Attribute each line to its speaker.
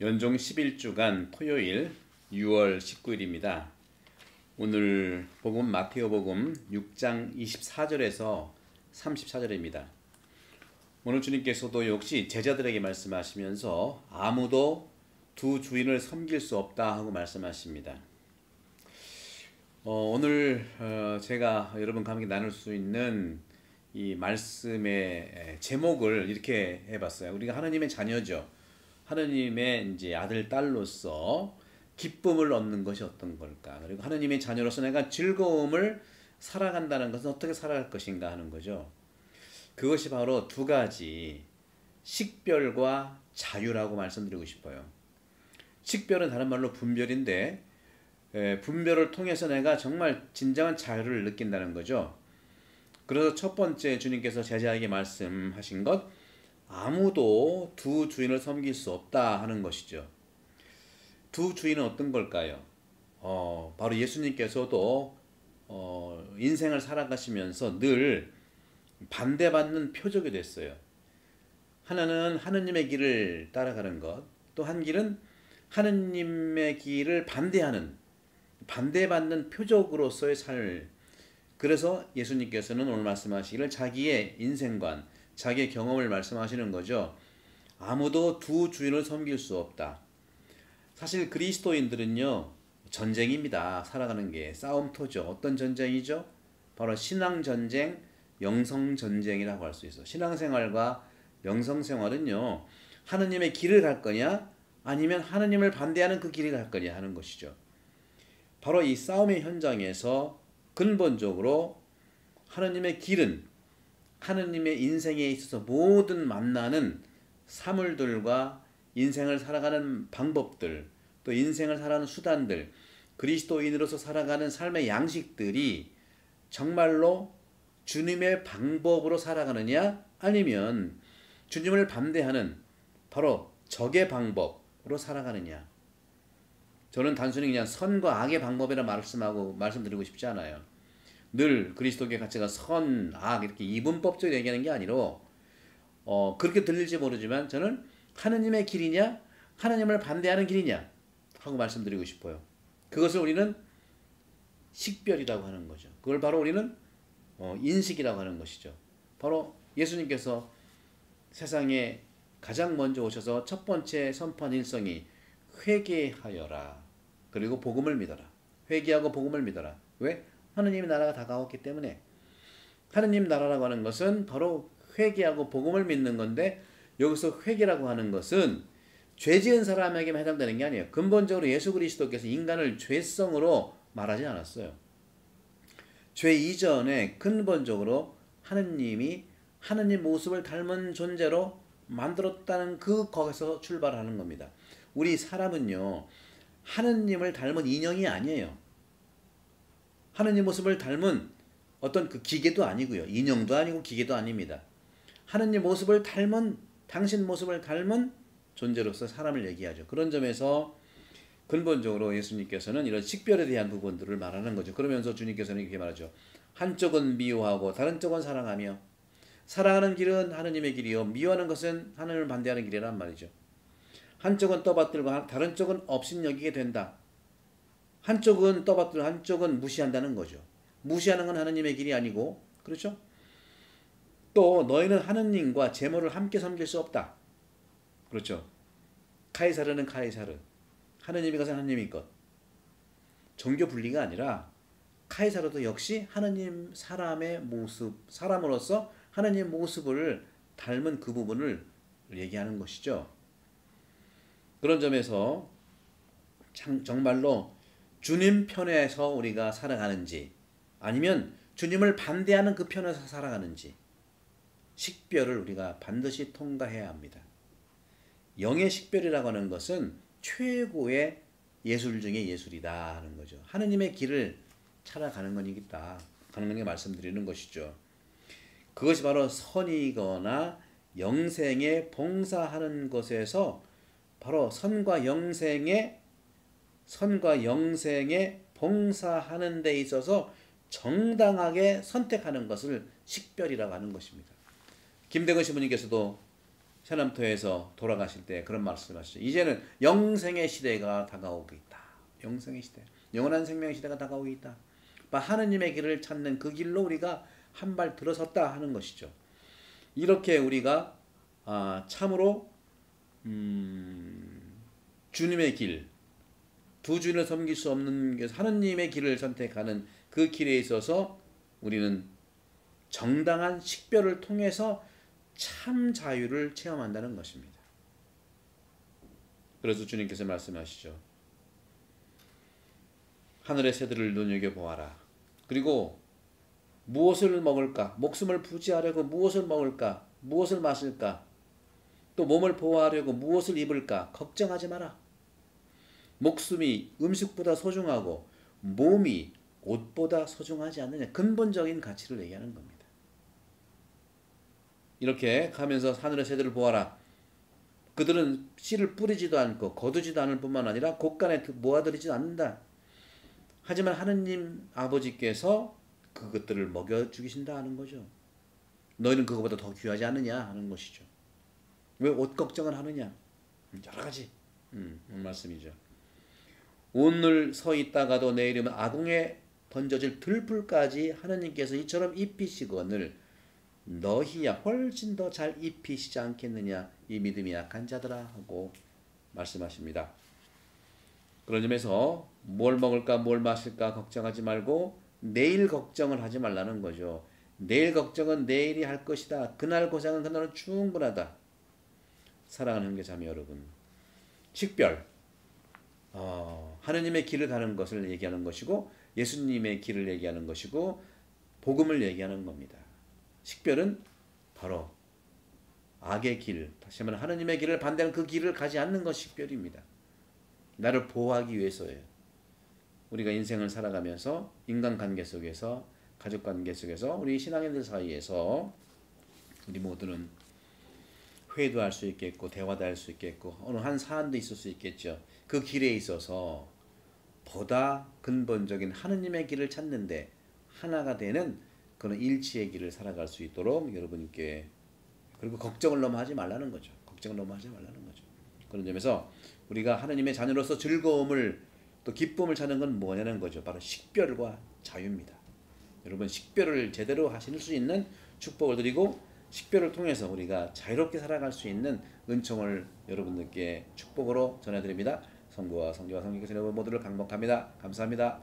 Speaker 1: 연종 11주간 토요일 6월 19일입니다. 오늘 복음 마태오복음 6장 24절에서 34절입니다. 오늘 주님께서도 역시 제자들에게 말씀하시면서 아무도 두 주인을 섬길 수 없다 하고 말씀하십니다. 오늘 제가 여러분과 함께 나눌 수 있는 이 말씀의 제목을 이렇게 해봤어요. 우리가 하나님의 자녀죠. 하나님의 이제 아들, 딸로서 기쁨을 얻는 것이 어떤 걸까? 그리고 하나님의 자녀로서 내가 즐거움을 살아간다는 것은 어떻게 살아갈 것인가 하는 거죠. 그것이 바로 두 가지, 식별과 자유라고 말씀드리고 싶어요. 식별은 다른 말로 분별인데, 분별을 통해서 내가 정말 진정한 자유를 느낀다는 거죠. 그래서 첫 번째 주님께서 제자에게 말씀하신 것, 아무도 두 주인을 섬길 수 없다 하는 것이죠. 두 주인은 어떤 걸까요? 바로 예수님께서도 인생을 살아가시면서 늘 반대받는 표적이 됐어요. 하나는 하느님의 길을 따라가는 것, 또 한 길은 하느님의 길을 반대받는 표적으로서의 삶. 그래서 예수님께서는 오늘 말씀하시기를 자기의 인생관, 자기의 경험을 말씀하시는 거죠. 아무도 두 주인을 섬길 수 없다. 사실 그리스도인들은요, 전쟁입니다. 살아가는 게 싸움터죠. 어떤 전쟁이죠? 바로 신앙전쟁, 영성전쟁이라고 할 수 있어요. 신앙생활과 영성생활은요, 하느님의 길을 갈 거냐, 아니면 하느님을 반대하는 그 길을 갈 거냐 하는 것이죠. 바로 이 싸움의 현장에서 근본적으로 하느님의 길은 하느님의 인생에 있어서 모든 만나는 사물들과 인생을 살아가는 방법들, 또 인생을 살아가는 수단들, 그리스도인으로서 살아가는 삶의 양식들이 정말로 주님의 방법으로 살아가느냐, 아니면 주님을 반대하는 바로 적의 방법으로 살아가느냐. 저는 단순히 그냥 선과 악의 방법이라 말씀드리고 싶지 않아요. 늘 그리스도교의 가치가 선, 악 이렇게 이분법적으로 얘기하는 게 아니라 그렇게 들릴지 모르지만 저는 하느님의 길이냐 하느님을 반대하는 길이냐 하고 말씀드리고 싶어요. 그것을 우리는 식별이라고 하는 거죠. 그걸 바로 우리는 인식이라고 하는 것이죠. 바로 예수님께서 세상에 가장 먼저 오셔서 첫 번째 선포한 일성이 회개하여라. 그리고 복음을 믿어라. 회개하고 복음을 믿어라. 왜? 하느님의 나라가 다가왔기 때문에. 하느님 나라라고 하는 것은 바로 회개하고 복음을 믿는 건데, 여기서 회개라고 하는 것은 죄 지은 사람에게만 해당되는 게 아니에요. 근본적으로 예수 그리스도께서 인간을 죄성으로 말하지 않았어요. 죄 이전에 근본적으로 하느님이 하느님 모습을 닮은 존재로 만들었다는 거기서 출발하는 겁니다. 우리 사람은요, 하느님을 닮은 인형이 아니에요. 하느님 모습을 닮은 어떤 그 기계도 아니고요. 인형도 아니고 기계도 아닙니다. 하느님 모습을 닮은, 당신 모습을 닮은 존재로서 사람을 얘기하죠. 그런 점에서 근본적으로 예수님께서는 이런 식별에 대한 부분들을 말하는 거죠. 그러면서 주님께서는 이렇게 말하죠. 한쪽은 미워하고 다른 쪽은 사랑하며, 사랑하는 길은 하느님의 길이요 미워하는 것은 하느님을 반대하는 길이란 말이죠. 한쪽은 떠받들고 다른 쪽은 업신여기게 된다. 한쪽은 떠받들고 한쪽은 무시한다는 거죠. 무시하는 건 하느님의 길이 아니고, 그렇죠? 또 너희는 하느님과 재물을 함께 섬길 수 없다. 그렇죠? 카이사르는 카이사르, 하느님의 것은 하느님의 것. 종교 분리가 아니라 카이사르도 역시 하느님 사람의 모습, 사람으로서 하느님 모습을 닮은 그 부분을 얘기하는 것이죠. 그런 점에서 정말로 주님 편에서 우리가 살아가는지, 아니면 주님을 반대하는 그 편에서 살아가는지, 식별을 우리가 반드시 통과해야 합니다. 영의 식별이라고 하는 것은 최고의 예술 중에 예술이다 하는 거죠. 하느님의 길을 찾아가는 거니까 가는 거니까 말씀드리는 것이죠. 그것이 바로 선이거나 영생에 봉사하는 것에서 바로 선과 영생에 봉사하는 데 있어서 정당하게 선택하는 것을 식별이라고 하는 것입니다. 김대건 신부님께서도 세남토에서 돌아가실 때 그런 말씀하시죠. 이제는 영생의 시대가 다가오고 있다. 영생의 시대, 영원한 생명의 시대가 다가오고 있다. 하느님의 길을 찾는 그 길로 우리가 한 발 들어섰다 하는 것이죠. 이렇게 우리가 참으로 주님의 길, 두 주인을 섬길 수 없는 하느님의 길을 선택하는 그 길에 있어서 우리는 정당한 식별을 통해서 참 자유를 체험한다는 것입니다. 그래서 주님께서 말씀하시죠. 하늘의 새들을 눈여겨보아라. 그리고 무엇을 먹을까? 목숨을 부지하려고 무엇을 먹을까? 무엇을 마실까? 또 몸을 보호하려고 무엇을 입을까? 걱정하지 마라. 목숨이 음식보다 소중하고 몸이 옷보다 소중하지 않느냐. 근본적인 가치를 얘기하는 겁니다. 이렇게 가면서 하늘의 새들을 보아라. 그들은 씨를 뿌리지도 않고 거두지도 않을 뿐만 아니라 곳간에 모아들이지도 않는다. 하지만 하느님 아버지께서 그것들을 먹여 죽이신다 하는 거죠. 너희는 그것보다 더 귀하지 않느냐 하는 것이죠. 왜 옷 걱정을 하느냐. 여러 가지 말씀이죠. 오늘 서 있다가도 내일이면 아궁에 던져질 들풀까지 하느님께서 이처럼 입히시거늘 너희야 훨씬 더 잘 입히시지 않겠느냐 이 믿음이 약한 자들아 하고 말씀하십니다. 그런 점에서 뭘 먹을까 뭘 마실까 걱정하지 말고 내일 걱정을 하지 말라는 거죠. 내일 걱정은 내일이 할 것이다. 그날 고생은 그날은 충분하다. 사랑하는 형제자매 여러분, 식별 하느님의 길을 가는 것을 얘기하는 것이고 예수님의 길을 얘기하는 것이고 복음을 얘기하는 겁니다. 식별은 바로 악의 길, 다시 말하면 하느님의 길을 반대하는 그 길을 가지 않는 것이 식별입니다. 나를 보호하기 위해서예요. 우리가 인생을 살아가면서 인간관계 속에서 가족관계 속에서 우리 신앙인들 사이에서 우리 모두는 회의도 할 수 있겠고 대화도 할 수 있겠고 어느 한 사안도 있을 수 있겠죠. 그 길에 있어서 보다 근본적인 하느님의 길을 찾는데 하나가 되는 그런 일치의 길을 살아갈 수 있도록 여러분께 그리고 걱정을 너무 하지 말라는 거죠. 걱정을 너무 하지 말라는 거죠. 그런 점에서 우리가 하느님의 자녀로서 즐거움을 또 기쁨을 찾는 건 뭐냐는 거죠. 바로 식별과 자유입니다. 여러분 식별을 제대로 하실 수 있는 축복을 드리고 식별을 통해서 우리가 자유롭게 살아갈 수 있는 은총을 여러분들께 축복으로 전해드립니다. 성부와 성자와 성령께서 여러분 모두를 강복합니다. 감사합니다.